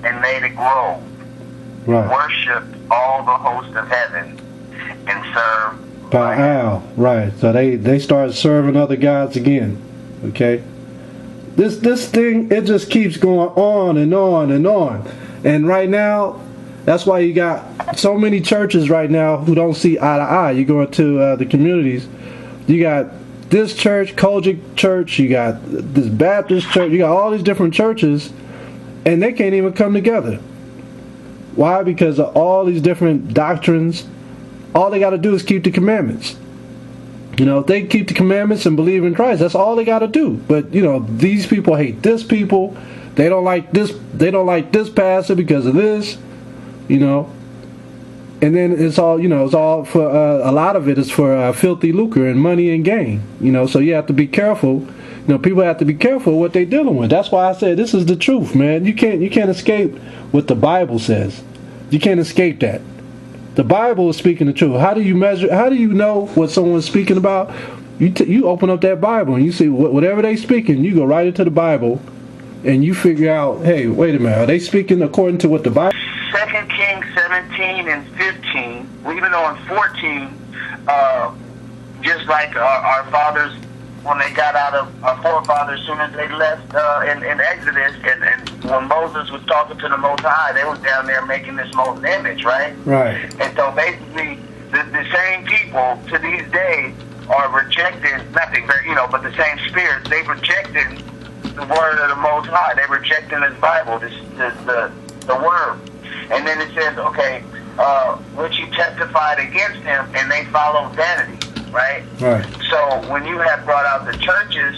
and made a grove, Right. worshipped all the hosts of heaven, and served Baal. Right. So they started serving other gods again. Okay. This thing, it just keeps going on and on and on. And right now, that's why you got so many churches right now who don't see eye to eye. You go into the communities, you got this church, Kojic Church, you got this Baptist church, you got all these different churches, and they can't even come together. Why? Because of all these different doctrines. All they got to do is keep the commandments. You know, if they keep the commandments and believe in Christ, that's all they got to do. But, you know, these people hate this people. They don't like this. They don't like this pastor because of this. You know, and then it's all, you know, it's all for a lot of it is for filthy lucre and money and gain. You know, so you have to be careful. You know, people have to be careful what they're dealing with. That's why I said this is the truth, man. You can't escape what the Bible says. You can't escape that. The Bible is speaking the truth. How do you measure? How do you know what someone's speaking about? You open up that Bible and you see whatever they speaking. You go right into the Bible, and you figure out, hey, wait a minute, are they speaking according to what the Bible? 2 Kings 17 and 15, even on 14, just like our fathers, when they got out of our forefathers, as soon as they left in Exodus, and when Moses was talking to the Most High, they was down there making this molten image, right? Right. And so basically, the same people to these days are rejecting, nothing, you know, but the same spirits, they rejected the word of the Most High. They rejecting His Bible, the word. And then it says, okay, which He testified against Him, and they followed vanity. Right? Right. So when you have brought out the churches,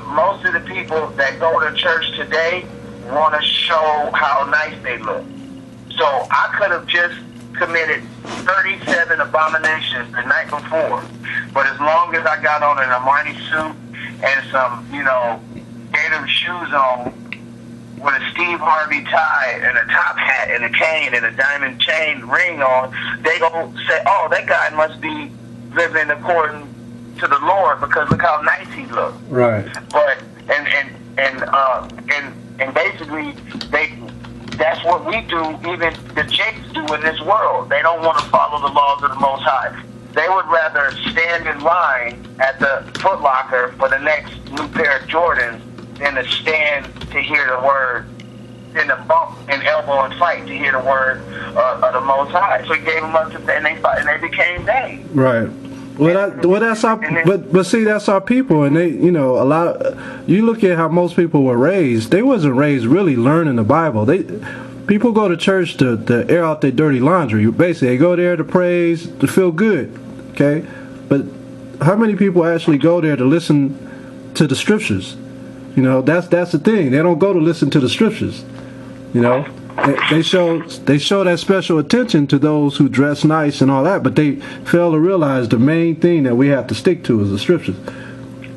most of the people that go to church today want to show how nice they look. So I could have just committed 37 abominations the night before, but as long as I got on an Armani suit and some, you know, gator shoes on with a Steve Harvey tie and a top hat and a cane and a diamond chain ring on, they gonna say, oh, that guy must be living according to the Lord because look how nice he looks. Right. But and basically that's what we do. Even the chicks do in this world. They don't want to follow the laws of the Most High. They would rather stand in line at the Foot Locker for the next new pair of Jordans than to stand to hear the word, than to bump and elbow and fight to hear the word of the Most High. So He gave them up to, and they fought, and they became they. Right. Well, that's our, but see, that's our people, and they, you know, you look at how most people were raised. They wasn't raised really learning the Bible. People go to church to air out their dirty laundry. Basically, they go there to praise, to feel good, okay? But how many people actually go there to listen to the scriptures? You know, that's the thing. They don't go to listen to the scriptures. You know, they show that special attention to those who dress nice and all that, but they fail to realize the main thing that we have to stick to is the scriptures.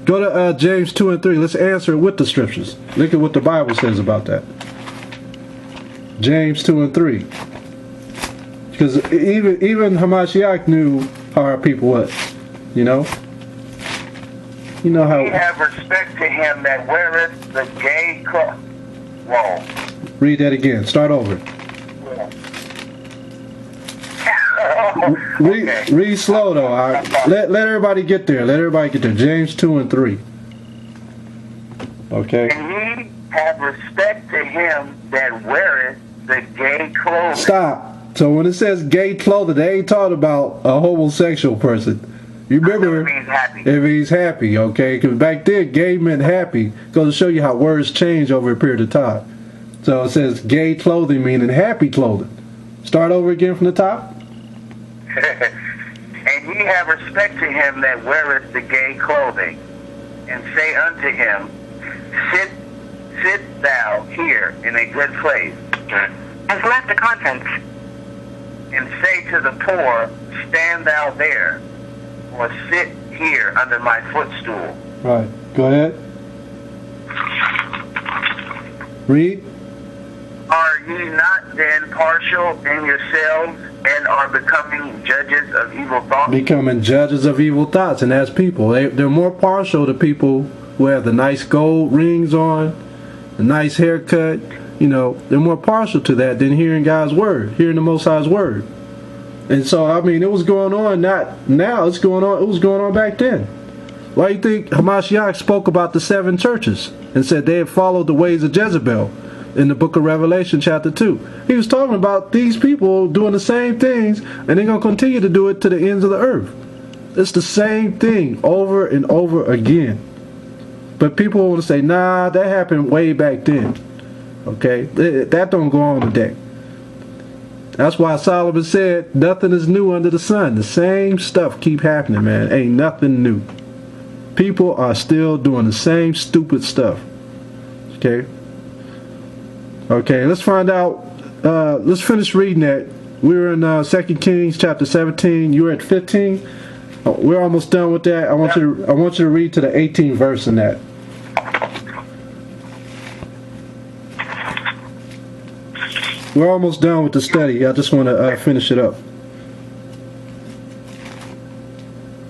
Go to James 2 and 3. Let's answer it with the scriptures. Look at what the Bible says about that. James 2 and 3. Because even Hamashiach knew how our people was. You know how. We have respect to him that weareth the gay cloth. Whoa. Read that again. Start over. Read slow though. All right. Let everybody get there. Let everybody get there. James 2 and 3. Okay. And ye have respect to him that weareth the gay clothing. Stop. So when it says gay clothing, they ain't talking about a homosexual person. You remember, if he's happy, okay? Because back then, gay meant happy. Goes to show you how words change over a period of time. So it says gay clothing meaning happy clothing. Start over again from the top. And ye have respect to him that weareth the gay clothing, and say unto him, Sit thou here in a good place. Has left the contents. And say to the poor, Stand thou there, or sit here under my footstool. Right. Go ahead. Read. Are ye not then partial in yourselves, and are becoming judges of evil thoughts? Becoming judges of evil thoughts, and as people, they're more partial to people who have the nice gold rings on, the nice haircut, they're more partial to that than hearing God's word, hearing the Most High's word. And so, I mean, it was going on, not now, it was going on back then. Why do you think Hamashiach spoke about the 7 churches and said they had followed the ways of Jezebel in the book of Revelation chapter 2? He was talking about these people doing the same things, and they're going to continue to do it to the ends of the earth. It's the same thing over and over again. But people want to say, nah, that happened way back then. Okay? That don't go on today. That's why Solomon said, nothing is new under the sun. The same stuff keep happening, man. Ain't nothing new. People are still doing the same stupid stuff. Okay? Okay, let's find out. Let's finish reading that. We were in 2 Kings chapter 17. You were at 15. We're almost done with that. I want you to read to the 18th verse in that. We're almost done with the study. I just want to finish it up.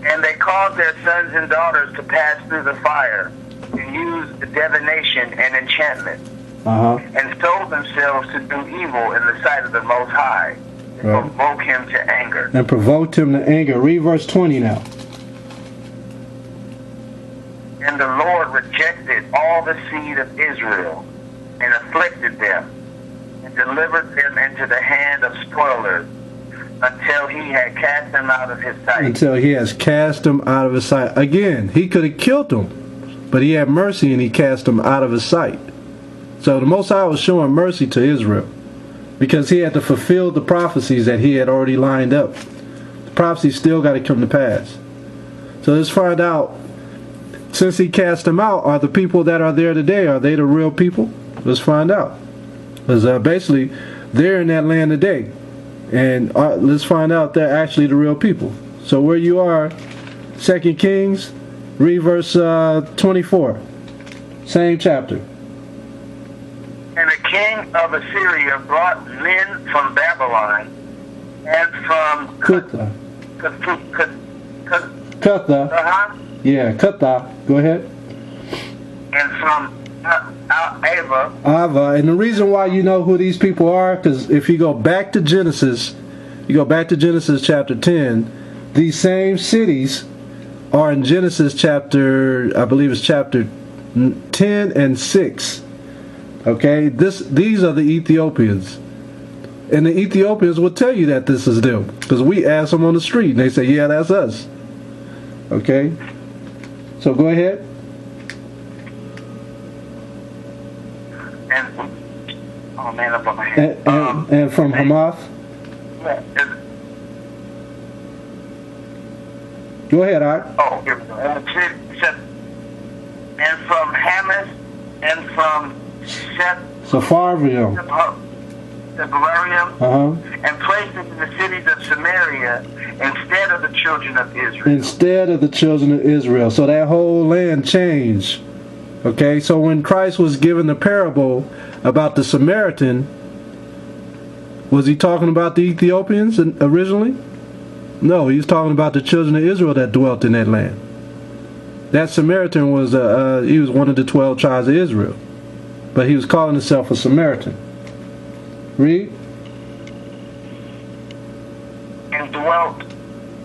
And they caused their sons and daughters to pass through the fire, to use divination and enchantment, and sold themselves to do evil in the sight of the Most High, to provoke him to anger. And provoked him to anger. Read verse 20 now. And the Lord rejected all the seed of Israel, and afflicted them, and delivered them into the hand of spoilers, until he had cast them out of his sight. Until he has cast them out of his sight. Again, he could have killed them, but he had mercy and he cast them out of his sight. So the Most High was showing mercy to Israel, because he had to fulfill the prophecies that he had already lined up. The prophecies still got to come to pass. So let's find out, since he cast them out, are the people that are there today, are they the real people? Let's find out. Because basically, they're in that land today. And let's find out they're actually the real people. So where you are, 2 Kings, read verse 24. Same chapter. And the king of Assyria brought men from Babylon and from Cutha. Yeah, Cutha. Go ahead. And from Ava. And the reason why you know who these people are, because if you go back to Genesis, chapter 10, these same cities are in Genesis chapter, I believe it's chapter 10 and 6. Okay, these are the Ethiopians. And the Ethiopians will tell you that this is them, because we ask them on the street and they say, yeah, that's us. Okay, so go ahead. Oh man, up on my head. And from Hamath. Go ahead, Art. Oh, here we go. And from Hamath, and from Sepharvaim, and placed them in the cities of Samaria instead of the children of Israel. Instead of the children of Israel. So that whole land changed. Okay, so when Christ was given the parable about the Samaritan, was he talking about the Ethiopians originally? No, he was talking about the children of Israel that dwelt in that land. That Samaritan was he was one of the 12 tribes of Israel, but he was calling himself a Samaritan. Read. And dwelt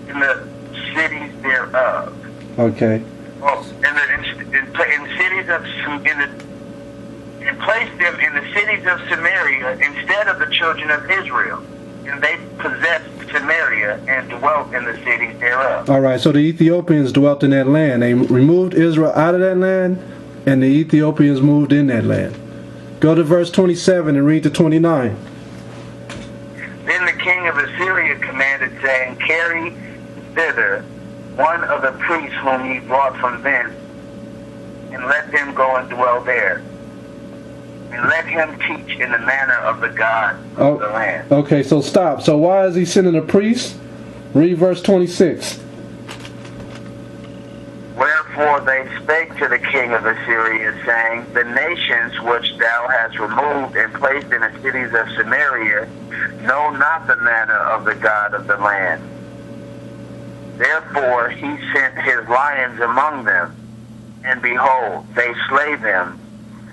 in the cities thereof. Okay. Well, and placed them in the cities of Samaria instead of the children of Israel, and they possessed Samaria and dwelt in the cities thereof. All right, so the Ethiopians dwelt in that land. They removed Israel out of that land, and the Ethiopians moved in that land. Go to verse 27 and read to 29. Then the king of Assyria commanded, saying, carry thither one of the priests whom ye brought from thence, and let them go and dwell there, and let him teach in the manner of the God of the land. Okay, so stop. So why is he sending a priest? Read verse 26. Wherefore they spake to the king of Assyria, saying, the nations which thou hast removed and placed in the cities of Samaria know not the manner of the God of the land. Therefore he sent his lions among them, and behold, they slay them,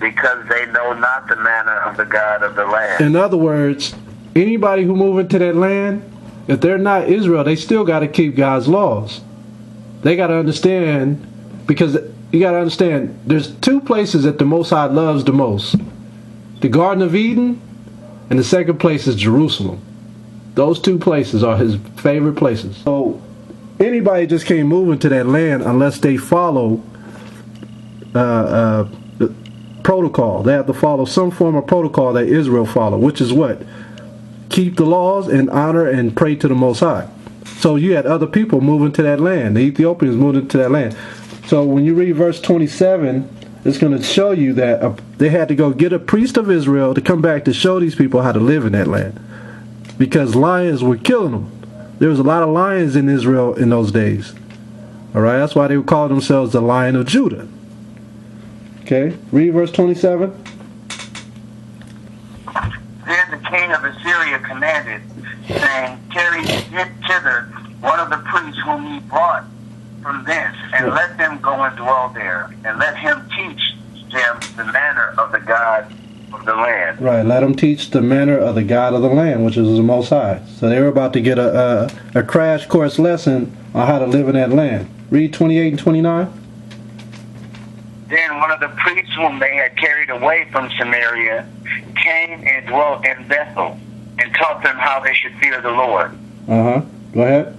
because they know not the manner of the God of the land. In other words, anybody who move into that land, if they're not Israel, they still got to keep God's laws. They got to understand, because you got to understand, there's two places that the Most High loves the most. The Garden of Eden, and the second place is Jerusalem. Those two places are his favorite places. So anybody just can't move into that land unless they follow the protocol. They have to follow some form of protocol that Israel followed, which is what? Keep the laws and honor and pray to the Most High. So you had other people moving to that land. The Ethiopians moved into that land. So when you read verse 27, it's going to show you that they had to go get a priest of Israel to come back to show these people how to live in that land. Because lions were killing them. There was a lot of lions in Israel in those days. Alright, that's why they would call themselves the Lion of Judah. Okay, read verse 27. Then the king of Assyria commanded, saying, Carry hither one of the priests whom ye brought from thence, and let them go and dwell there, and let him teach them the manner of the God of the land. Right, let them teach the manner of the God of the land, which is the Most High. So they were about to get a crash course lesson on how to live in that land. Read 28 and 29. Then one of the priests whom they had carried away from Samaria came and dwelt in Bethel, and taught them how they should fear the Lord. Go ahead.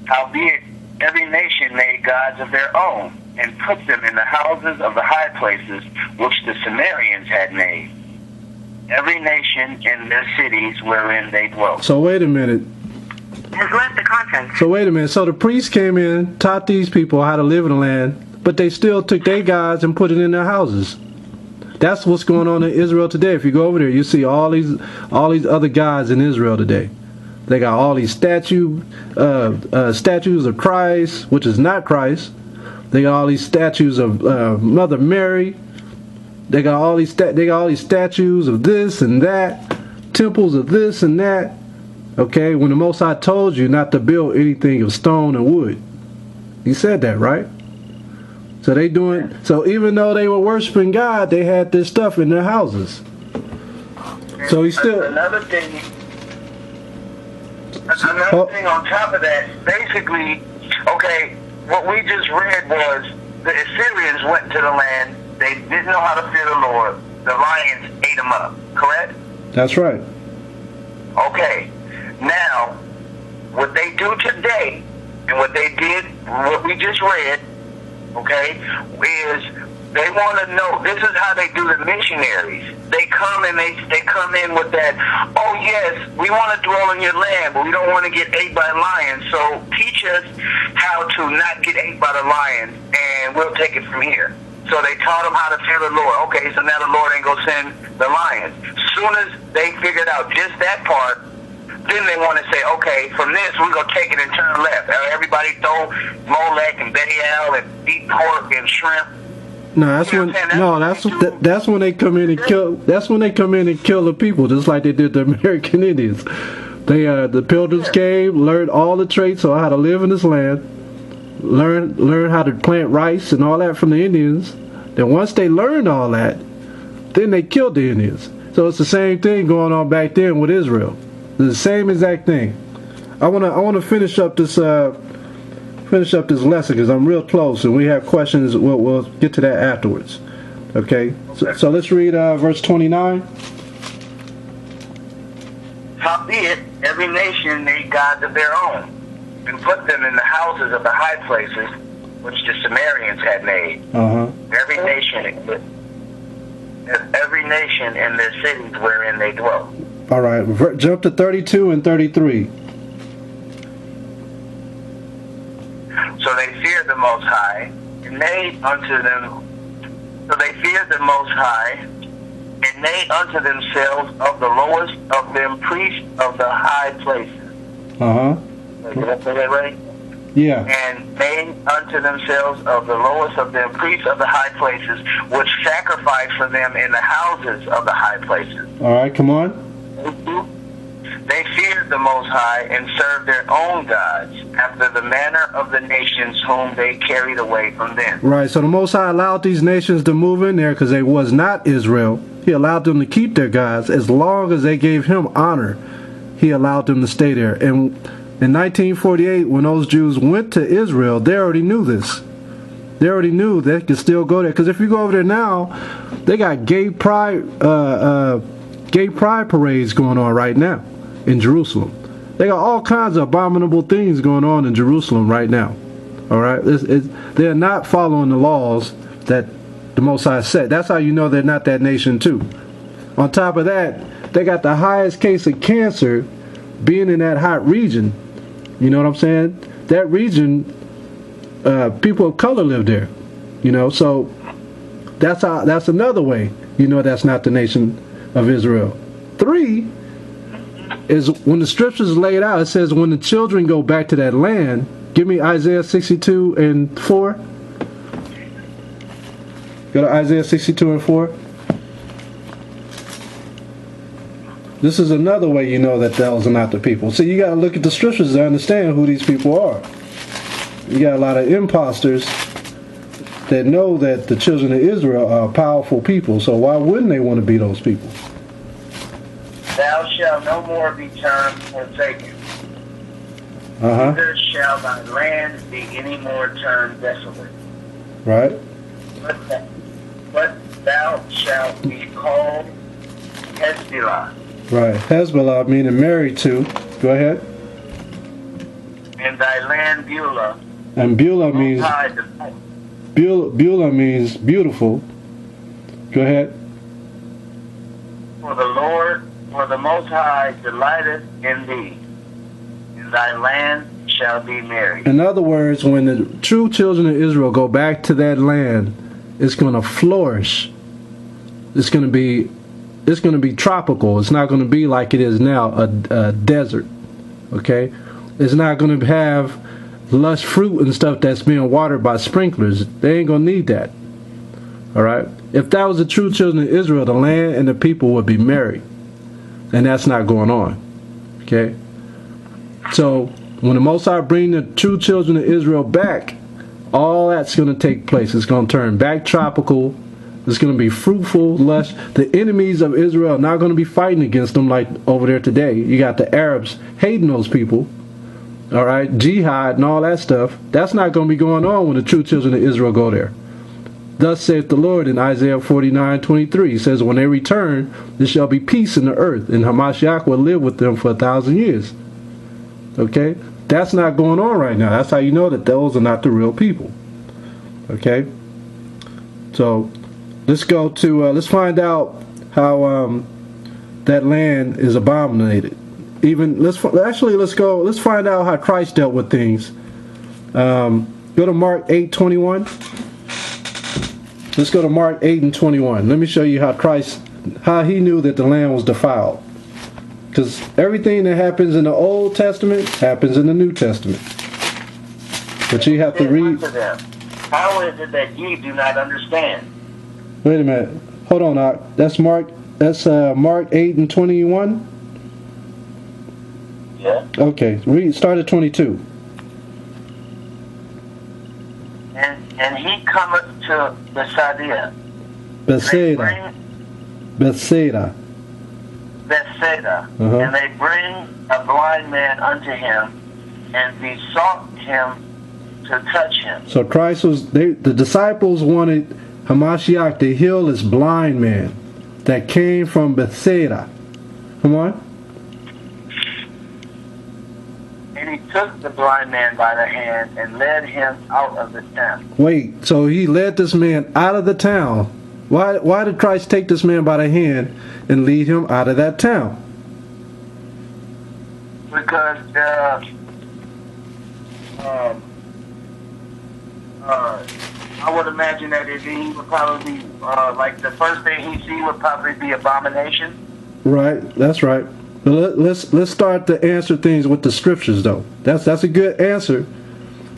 Howbeit, every nation made gods of their own, and put them in the houses of the high places which the Sumerians had made, every nation in their cities wherein they dwelt. So wait a minute. Has left the conference. So wait a minute. So the priests came in, taught these people how to live in the land, but they still took their gods and put it in their houses. That's what's going on in Israel today. If you go over there, you see all these other gods in Israel today. They got all these statues of Christ, which is not Christ. They got all these statues of Mother Mary. They got all these statues of this and that, temples of this and that. Okay, when the Most High told you not to build anything of stone and wood, He said that, right? So they doing. So even though they were worshiping God, they had this stuff in their houses. So He still. Another thing on top of that, basically, okay, what we just read was the Assyrians went to the land. They didn't know how to fear the Lord. The lions ate them up. Correct? That's right. Okay. Now, what they do today and what they did, what we just read, okay, is they want to know. This is how they do the missionaries. They come and they come in with that. Oh yes, we want to dwell in your land, but we don't want to get ate by lions. So teach us how to not get ate by the lions, and we'll take it from here. So they taught them how to fear the Lord. Okay, so now the Lord ain't gonna send the lions. As soon as they figured out just that part, then they want to say, okay, from this we're gonna take it and turn left. Everybody throw Molech and Belial and eat pork and shrimp. No, that's when they come in and kill. That's when they come in and kill the people, just like they did the American Indians. They the Pilgrims came, learned all the traits on how to live in this land, learn how to plant rice and all that from the Indians. Then once they learned all that, then they killed the Indians. So it's the same thing going on back then with Israel. It's the same exact thing. I wanna finish up this lesson because I'm real close and we have questions. We'll get to that afterwards. Okay. So let's read verse 29. Howbeit, every nation made gods of their own, and put them in the houses of the high places which the Sumerians had made. Every nation in their cities wherein they dwelt. All right. Jump to 32 and 33. So they feared the Most High, and made unto them. So they feared the Most High, and made unto themselves of the lowest of them priests of the high places. Did I say that right? Yeah. And made unto themselves of the lowest of them priests of the high places, which sacrificed for them in the houses of the high places. All right, come on. They feared rejected the Most High and served their own gods after the manner of the nations whom they carried away from them. Right, so the Most High allowed these nations to move in there because they was not Israel. He allowed them to keep their gods as long as they gave him honor. He allowed them to stay there. And in 1948, when those Jews went to Israel, they already knew this. They already knew they could still go there. Because if you go over there now, they got gay pride parades going on right now in Jerusalem. They got all kinds of abominable things going on in Jerusalem right now. All right, they're not following the laws that the Most High set. That's how you know they're not that nation too. On top of that, they got the highest case of cancer being in that hot region. You know what I'm saying? That region, people of color live there. You know, so that's another way you know that's not the nation of Israel. 3 is when the scriptures lay it out, it says when the children go back to that land. Give me Isaiah 62 and 4. Go to Isaiah 62 and 4. This is another way you know that those are not the people. So you got to look at the scriptures to understand who these people are. You got a lot of imposters that know that the children of Israel are powerful people. So why wouldn't they want to be those people? Thou shalt no more be termed forsaken. Neither shall thy land be any more termed desolate. Right. But thou shalt be called Hezbollah. Right. Hezbollah meaning married to. Go ahead. And thy land Beulah. And Beulah means Beulah means beautiful. Go ahead. For the Most High delighteth in thee, and thy land shall be married. In other words, when the true children of Israel go back to that land, it's going to flourish. It's going to be tropical. It's not going to be like it is now, a desert. Okay? It's not going to have lush fruit and stuff that's being watered by sprinklers. They ain't going to need that. All right? If that was the true children of Israel, the land and the people would be married. And that's not going on. Okay? So, when the Most High bring the true children of Israel back, all that's going to take place. It's going to turn back tropical. It's going to be fruitful, lush. The enemies of Israel are not going to be fighting against them like over there today. You got the Arabs hating those people. All right? Jihad and all that stuff. That's not going to be going on when the true children of Israel go there. Thus saith the Lord in Isaiah 49:23. He says, when they return, there shall be peace in the earth, and Hamashiach will live with them for 1,000 years. Okay? That's not going on right now. That's how you know that those are not the real people. Okay? So, let's go to, let's find out how that land is abominated. Let's find out how Christ dealt with things. Go to Mark 8:21. Let's go to Mark 8 and 21. Let me show you how he knew that the land was defiled. Because everything that happens in the Old Testament happens in the New Testament. But you have to read. How is it that ye do not understand? Wait a minute. Hold on, Doc. That's Mark 8 and 21? Yeah. Okay. Start at 22. And he cometh to Bethsaida. Bethsaida. And they bring a blind man unto him, and besought him to touch him. So the disciples wanted Hamashiach to heal this blind man that came from Bethsaida. Come on. And he took the blind man by the hand and led him out of the town. Wait, so he led this man out of the town. Why did Christ take this man by the hand and lead him out of that town? Because I would imagine that he would probably be like the first thing he see would probably be abomination. Right, that's right. But let's start to answer things with the scriptures, though. That's a good answer.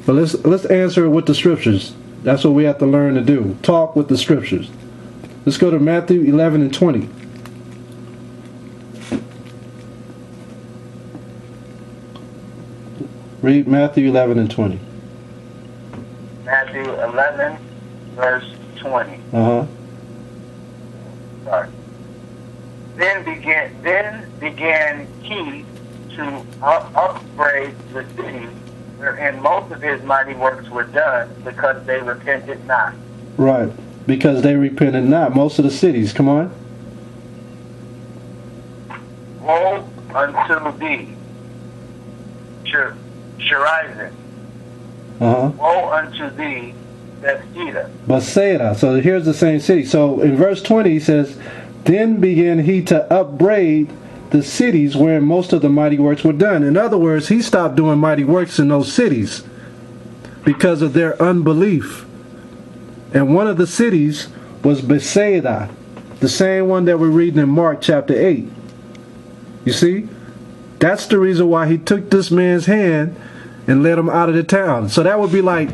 But let's answer it with the scriptures. That's what we have to learn to do. Talk with the scriptures. Let's go to Matthew 11 and 20. Read Matthew 11 and 20. Matthew 11, verse 20. Uh-huh. Sorry. Then began he to upbraid the cities wherein most of his mighty works were done, because they repented not. Right. Because they repented not. Most of the cities. Come on. Woe unto thee, Chorazin. Uh-huh. Woe unto thee, Bethsaida. Bethsaida. So here's the same city. So in verse 20 he says, then began he to upbraid the cities wherein most of the mighty works were done. In other words, he stopped doing mighty works in those cities because of their unbelief. And one of the cities was Bethsaida, the same one that we're reading in Mark chapter 8. You see? That's the reason why he took this man's hand and led him out of the town. So that would be like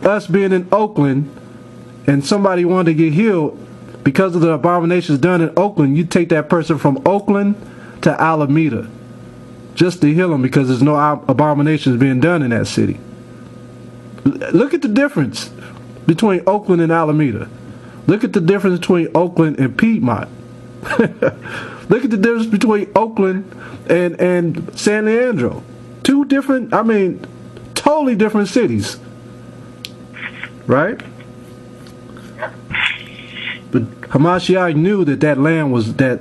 us being in Oakland and somebody wanted to get healed because of the abominations done in Oakland. You take that person from Oakland to Alameda just to heal them because there's no abominations being done in that city. Look at the difference between Oakland and Alameda. Look at the difference between Oakland and Piedmont. Look at the difference between Oakland and San Leandro. Two different, totally different cities. Right? But Hamashiach knew that land was that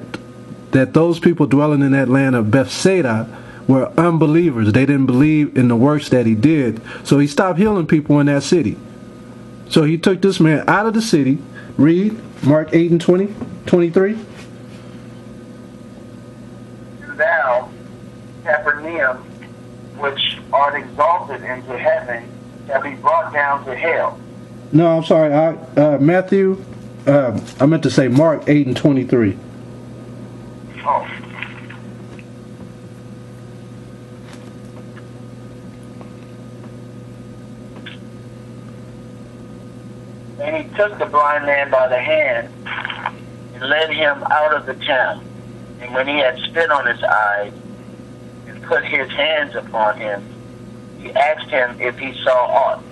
those people dwelling in that land of Bethsaida were unbelievers. They didn't believe in the works that he did. So he stopped healing people in that city. So he took this man out of the city. Read Mark 8 and 20, 23. Thou, Capernaum, which art exalted into heaven, shall be brought down to hell. No, I'm sorry. Matthew, I meant to say Mark 8 and 23. Oh. And he took the blind man by the hand and led him out of the town. And when he had spit on his eyes and put his hands upon him, he asked him if he saw aught.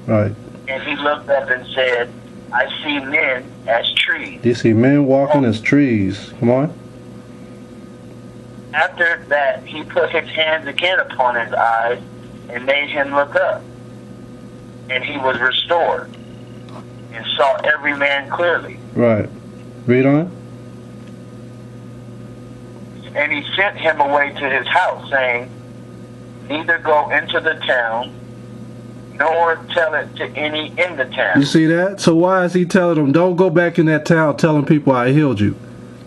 Right. And he looked up and said, I see men as trees. You see men walking as trees. Come on. After that, he put his hands again upon his eyes and made him look up. And he was restored and saw every man clearly. Right. Read on. And he sent him away to his house, saying, neither go into the town, nor tell it to any in the town. You see that? So why is he telling them, don't go back in that town telling people I healed you?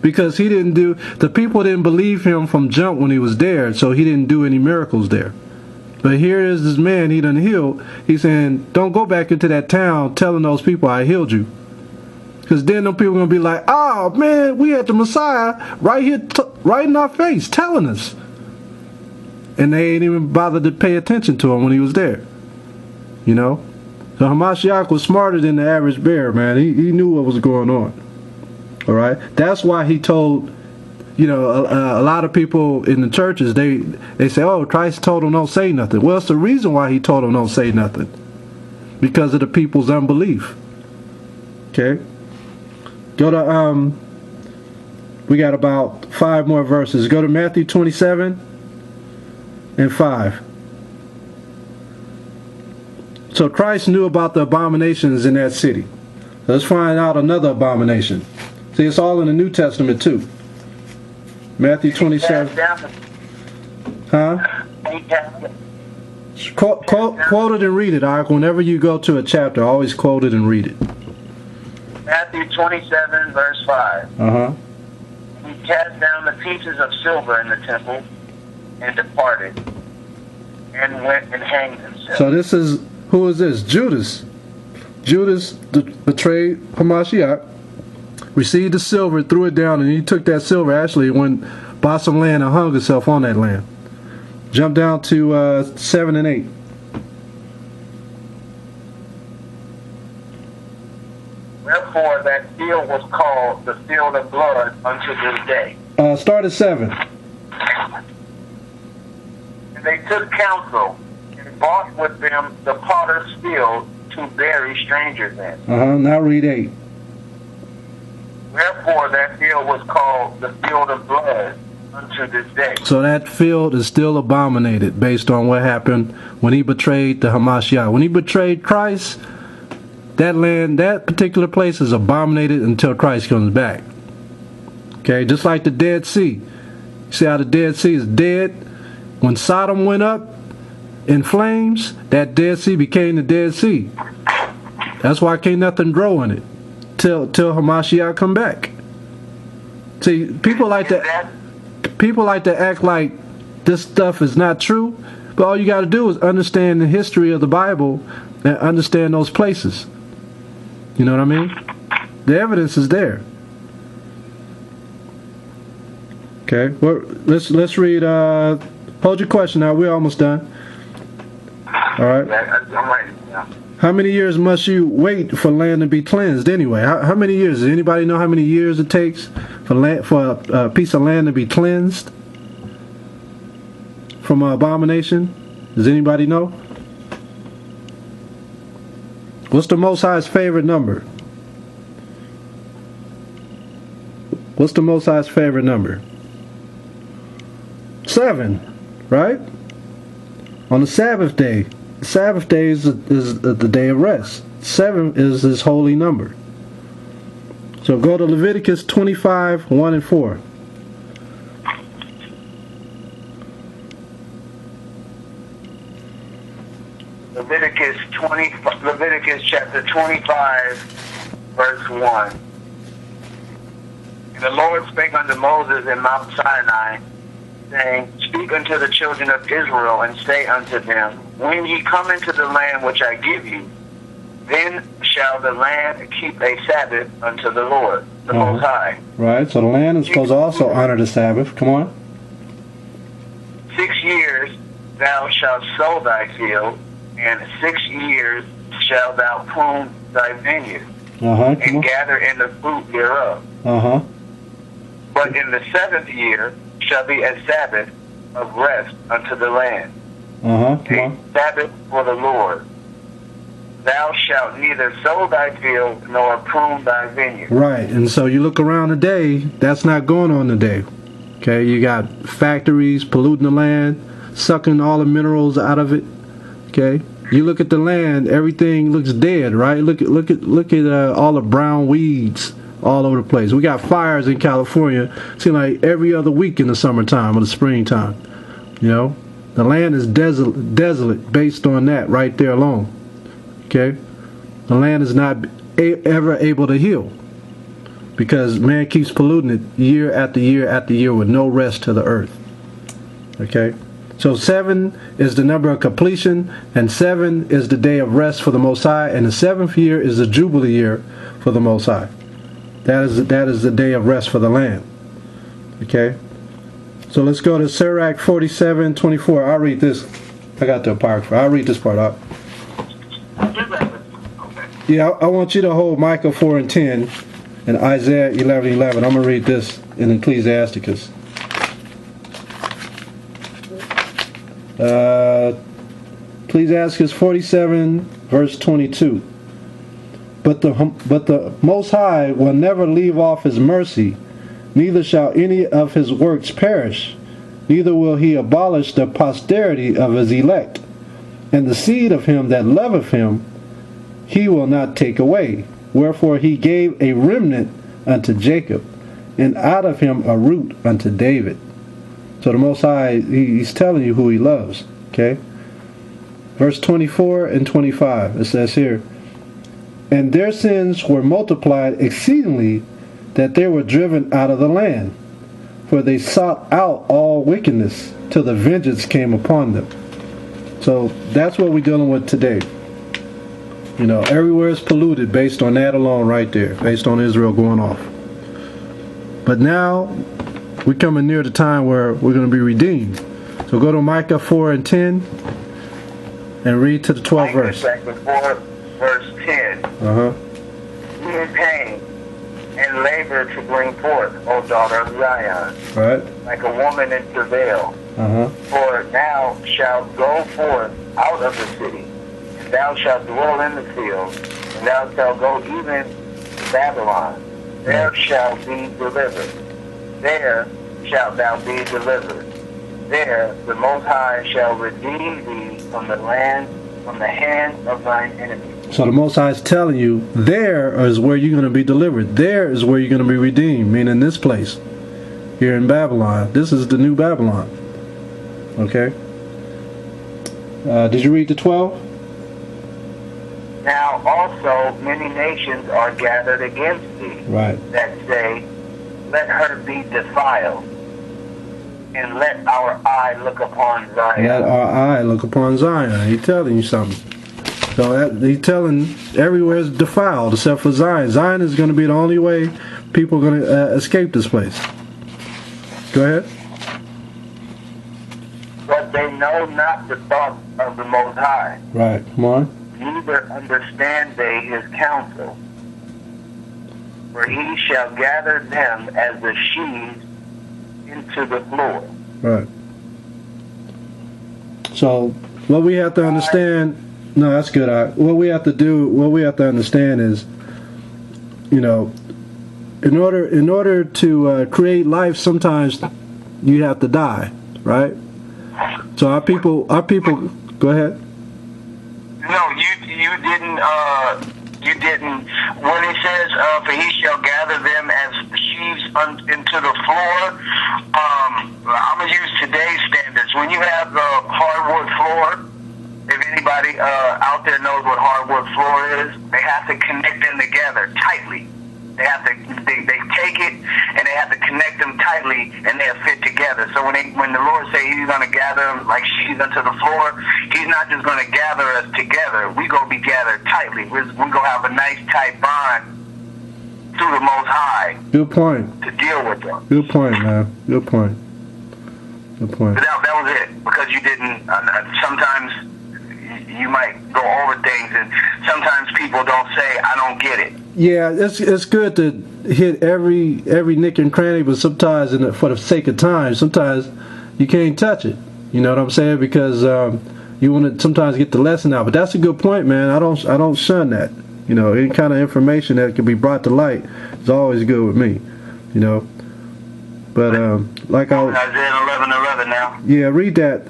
Because the people didn't believe him from jump when he was there, so he didn't do any miracles there. But here is this man he done healed. He's saying, don't go back into that town telling those people I healed you. Because then them people are going to be like, oh man, we had the Messiah right here, right in our face, telling us. And they ain't even bothered to pay attention to him when he was there. You know? So Hamashiach was smarter than the average bear, man. He knew what was going on. All right? That's why he told, a lot of people in the churches, they say, oh, Christ told them don't say nothing. Well, it's the reason why he told them don't say nothing. Because of the people's unbelief. Okay? Go to, we got about 5 more verses. Go to Matthew 27 and 5. So Christ knew about the abominations in that city. Let's find out another abomination. See, it's all in the New Testament too. Matthew 27. Huh? Quote it and read it, Ike. Whenever you go to a chapter, always quote it and read it. Matthew 27, verse 5. Uh-huh. He cast down the pieces of silver in the temple and departed and went and hanged himself. So who is this? Judas. Judas betrayed Hamashiach, received the silver, threw it down, and he took that silver, actually went, bought some land and hung himself on that land. Jump down to 7 and 8. Wherefore that field was called the field of blood unto this day. Start at 7. And they took counsel bought with them the potter's field to bury strangers in. Now read 8. Wherefore that field was called the field of blood unto this day. So that field is still abominated based on what happened when he betrayed the Hamashiach. When he betrayed Christ, that land, that particular place is abominated until Christ comes back. Okay, just like the Dead Sea. You see how the Dead Sea is dead? When Sodom went up in flames, that Dead Sea became the Dead Sea. That's why can't nothing grow in it till Hamashiach come back. See, people like to act like this stuff is not true, but all you got to do is understand the history of the Bible and understand those places. You know what I mean? The evidence is there. Okay, well, let's read. Hold your question now. We're almost done. All right. How many years must you wait for land to be cleansed anyway? How many years? Does anybody know how many years it takes for a piece of land to be cleansed from an abomination? Does anybody know? What's the Most High's favorite number? What's the Most High's favorite number? 7, right? On the Sabbath day. The Sabbath day is the day of rest. 7 is his holy number. So go to Leviticus 25, 1 and 4. Leviticus chapter 25, verse 1. And the Lord spake unto Moses in Mount Sinai, saying, Speak unto the children of Israel, and say unto them, When ye come into the land which I give you, then shall the land keep a Sabbath unto the Lord, the Most High. Right, so the land is supposed to also honor the Sabbath. Come on. 6 years thou shalt sow thy field, and 6 years shalt thou prune thy vineyard, and gather in the fruit thereof. But in the 7th year shall be a Sabbath of rest unto the land, a Sabbath for the Lord. Thou shalt neither sow thy field nor prune thy vineyard. Right, and so you look around today, that's not going on today. Okay, you got factories polluting the land, sucking all the minerals out of it. Okay, you look at the land, everything looks dead, right? Look at all the brown weeds all over the place. We got fires in California, seem like every other week in the summertime or the springtime. You know, the land is desolate based on that right there alone. Okay, the land is not ever able to heal because man keeps polluting it year after year after year with no rest to the earth. Okay, so 7 is the number of completion, and 7 is the day of rest for the Most High, and the 7th year is the Jubilee year for the Most High. That is the day of rest for the land. Okay, so let's go to Sirach 47:24. I'll read this. I got the apocrypha. I'll read this part out. Yeah, I want you to hold Micah 4 and 10 and Isaiah 11:11. I'm going to read this in Ecclesiasticus. Ecclesiasticus 47 verse 22. But the Most High will never leave off his mercy, neither shall any of his works perish, neither will he abolish the posterity of his elect, and the seed of him that loveth him he will not take away. Wherefore he gave a remnant unto Jacob, and out of him a root unto David. So the Most High, he's telling you who he loves. Okay, verse 24 and 25, it says here, And their sins were multiplied exceedingly, that they were driven out of the land, for they sought out all wickedness, till the vengeance came upon them. So that's what we're dealing with today. You know, everywhere is polluted based on that alone right there, based on Israel going off. But now, we're coming near the time where we're going to be redeemed. So go to Micah 4 and 10, and read to the 12th verse. Chapter 4, verse 10. Be in pain and labor to bring forth, O daughter of Zion, right, like a woman in travail. For now shalt go forth out of the city, and thou shalt dwell in the field, and thou shalt go even to Babylon. There shalt be delivered. There shalt thou be delivered. There the Most High shall redeem thee from the hand of thine enemies. So the Most High is telling you, there is where you're going to be delivered. There is where you're going to be redeemed, meaning this place, here in Babylon. This is the new Babylon. Okay? Did you read the 12? Now also many nations are gathered against thee, Right. that say, let her be defiled, and let our eye look upon Zion. Let our eye look upon Zion. He's telling you something. So he's telling everywhere is defiled except for Zion. Zion is going to be the only way people are going to escape this place. Go ahead. But they know not the thoughts of the Most High. Right. Come on. Neither understand they his counsel. For he shall gather them as the sheaves into the floor. Right. So what we have to understand, no, that's good. What we have to understand is, you know, in order to create life, sometimes you have to die, right? So our people, go ahead. No, you didn't. When it says, for he shall gather them as sheaves into the floor, I'm going to use today's standards. When you have the hardwood floor, if anybody out there knows what hardwood floor is, they have to connect them together tightly. They take it and they have to connect them tightly, and they'll fit together. So when the Lord says he's going to gather them like sheaves into the floor, he's not just going to gather us together. We going to be gathered tightly. We're going to have a nice tight bond through the Most High. Good point. To deal with them. Good point, man. Good point. Good point. But that was it, because you didn't. Sometimes you might go over things, and sometimes people don't say, "I don't get it." Yeah, it's good to hit every nick and cranny, but sometimes, for the sake of time, sometimes you can't touch it. You know what I'm saying? Because you want to sometimes get the lesson out. But that's a good point, man. I don't shun that. You know, any kind of information that can be brought to light is always good with me. You know, but like I was, Isaiah 11:11 now. Yeah, read that.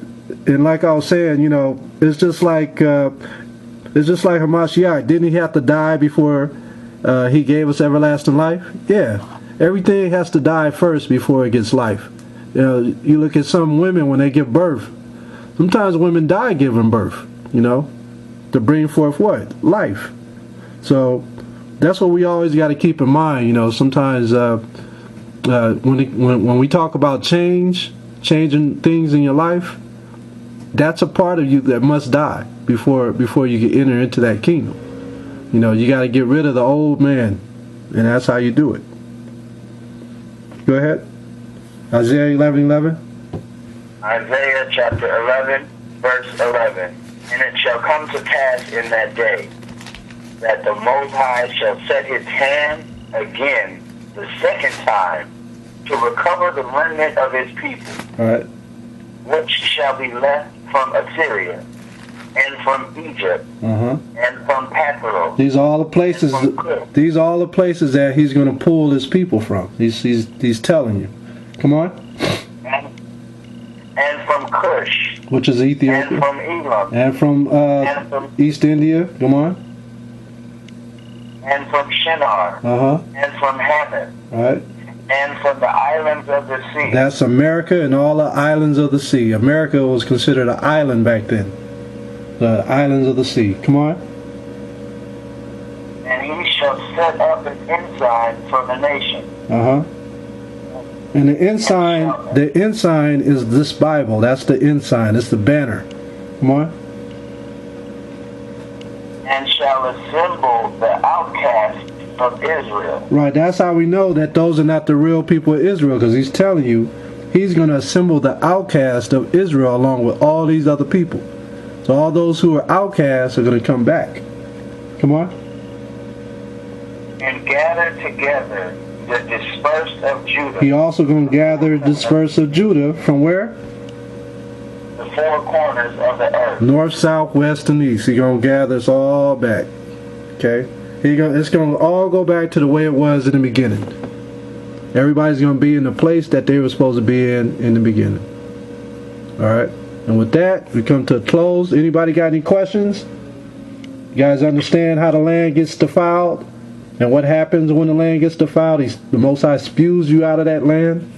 And like I was saying, you know, it's just like Hamashiach. Didn't he have to die before he gave us everlasting life? Yeah, everything has to die first before it gets life. You know, you look at some women when they give birth. Sometimes women die giving birth. You know, to bring forth what? Life. So that's what we always got to keep in mind. You know, sometimes when we talk about changing things in your life, that's a part of you that must die before you can enter into that kingdom. You know, you got to get rid of the old man, and that's how you do it. Go ahead. Isaiah 11:11. Isaiah chapter 11, verse 11. And it shall come to pass in that day that the Most High shall set his hand again the second time to recover the remnant of his people, All right. which shall be left from Assyria, and from Egypt, and from Pathros. These are all the places. These are all the places that he's going to pull his people from. He's telling you. Come on. And from Cush, which is Ethiopia, and from Elam, and from East India. Come on. And from Shinar, and from Hamath, all right, and from the islands of the sea. That's America and all the islands of the sea. America was considered an island back then. The islands of the sea. Come on. And he shall set up an ensign for the nation. And the ensign is this Bible. That's the ensign. It's the banner. Come on. And shall assemble the outcasts of Israel. Right, that's how we know that those are not the real people of Israel, because he's telling you he's going to assemble the outcast of Israel along with all these other people. So all those who are outcasts are going to come back. Come on. And gather together the dispersed of Judah. He also going to gather dispersed of Judah from where? The four corners of the earth. North, south, west, and east. He's going to gather us all back. Okay? It's going to all go back to the way it was in the beginning. Everybody's going to be in the place that they were supposed to be in the beginning. Alright? And with that, we come to a close. Anybody got any questions? You guys understand how the land gets defiled? And what happens when the land gets defiled? The Most High spews you out of that land?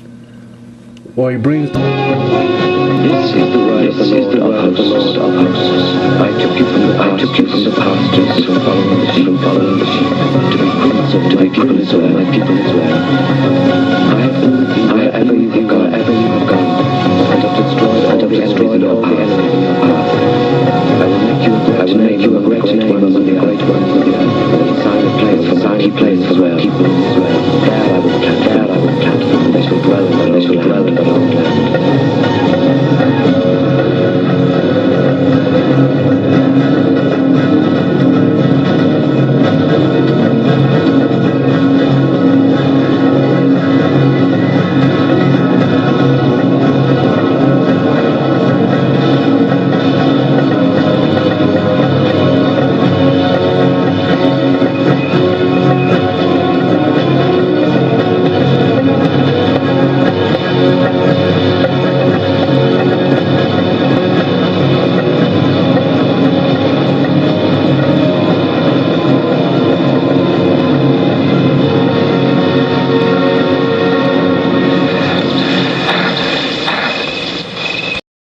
Or he brings... This is the word of the Lord of hosts. I took you from the pastures, from following the sheep, to be prince of my people Israel. I have been with you wherever you have gone, and have destroyed all the enemies in your path. I will make you a great name among the great ones of the earth, and sign a place for my people Israel. There I will plant them, and they shall dwell in the land.